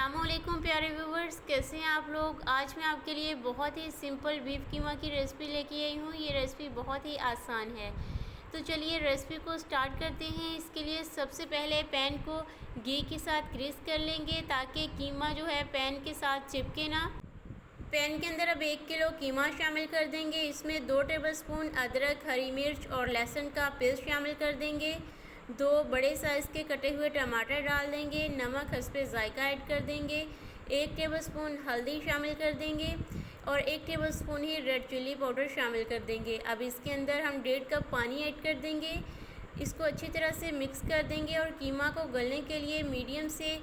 अस्सलामुअलैकुम प्यारे व्यूवर्स, कैसे हैं आप लोग। आज मैं आपके लिए बहुत ही सिंपल बीफ कीमा की रेसिपी लेके आई हूँ। ये रेसिपी बहुत ही आसान है, तो चलिए रेसिपी को स्टार्ट करते हैं। इसके लिए सबसे पहले पैन को घी के साथ ग्रीस कर लेंगे ताकि कीमा जो है पैन के साथ चिपके ना। पैन के अंदर अब 1 किलो कीमा शामिल कर देंगे। इसमें 2 टेबलस्पून अदरक, हरी मिर्च और लहसुन का पेस्ट शामिल कर देंगे। 2 बड़े साइज़ के कटे हुए टमाटर डाल देंगे। नमक हस्बे ज़ायका ऐड कर देंगे। 1 टेबलस्पून हल्दी शामिल कर देंगे और 1 टेबलस्पून ही रेड चिली पाउडर शामिल कर देंगे। अब इसके अंदर हम 1.5 कप पानी ऐड कर देंगे। इसको अच्छी तरह से मिक्स कर देंगे और कीमा को गलने के लिए मीडियम से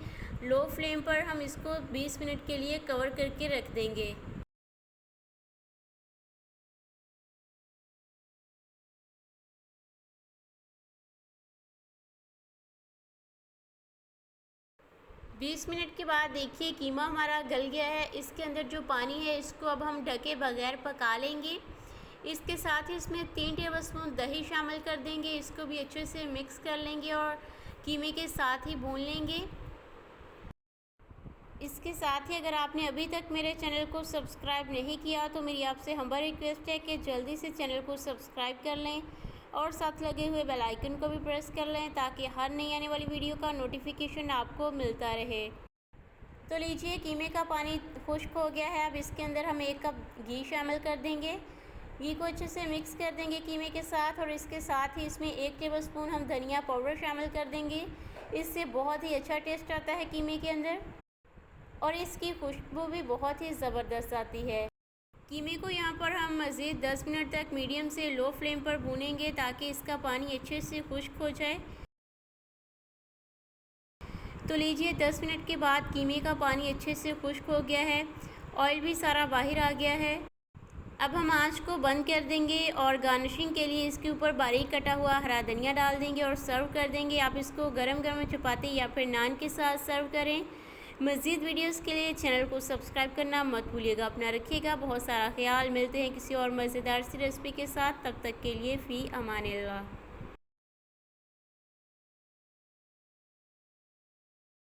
लो फ्लेम पर हम इसको 20 मिनट के लिए कवर करके रख देंगे। बीस मिनट के बाद देखिए कीमा हमारा गल गया है। इसके अंदर जो पानी है इसको अब हम ढके बगैर पका लेंगे। इसके साथ ही इसमें 3 टेबलस्पून दही शामिल कर देंगे। इसको भी अच्छे से मिक्स कर लेंगे और कीमे के साथ ही भून लेंगे। इसके साथ ही अगर आपने अभी तक मेरे चैनल को सब्सक्राइब नहीं किया तो मेरी आपसे हम्बल रिक्वेस्ट है कि जल्दी से चैनल को सब्सक्राइब कर लें और साथ लगे हुए बेल आइकन को भी प्रेस कर लें ताकि हर नई आने वाली वीडियो का नोटिफिकेशन आपको मिलता रहे। तो लीजिए कीमे का पानी खुश्क हो गया है। अब इसके अंदर हम 1 कप घी शामिल कर देंगे। घी को अच्छे से मिक्स कर देंगे कीमे के साथ और इसके साथ ही इसमें 1 टेबलस्पून हम धनिया पाउडर शामिल कर देंगे। इससे बहुत ही अच्छा टेस्ट आता है कीमे के अंदर और इसकी खुशबू भी बहुत ही ज़बरदस्त आती है। कीमे को यहाँ पर हम मज़ीद 10 मिनट तक मीडियम से लो फ्लेम पर भूनेंगे ताकि इसका पानी अच्छे से खुश्क हो जाए। तो लीजिए 10 मिनट के बाद कीमे का पानी अच्छे से खुश्क हो गया है, ऑयल भी सारा बाहर आ गया है। अब हम आंच को बंद कर देंगे और गार्निशिंग के लिए इसके ऊपर बारीक कटा हुआ हरा धनिया डाल देंगे और सर्व कर देंगे। आप इसको गरम गरम चपाती या फिर नान के साथ सर्व करें। मज़ीद वीडियोस के लिए चैनल को सब्सक्राइब करना मत भूलिएगा। अपना रखिएगा बहुत सारा ख्याल। मिलते हैं किसी और मज़ेदार सी रेसिपी के साथ, तब तक के लिए फ़ी अमानिल्लाह।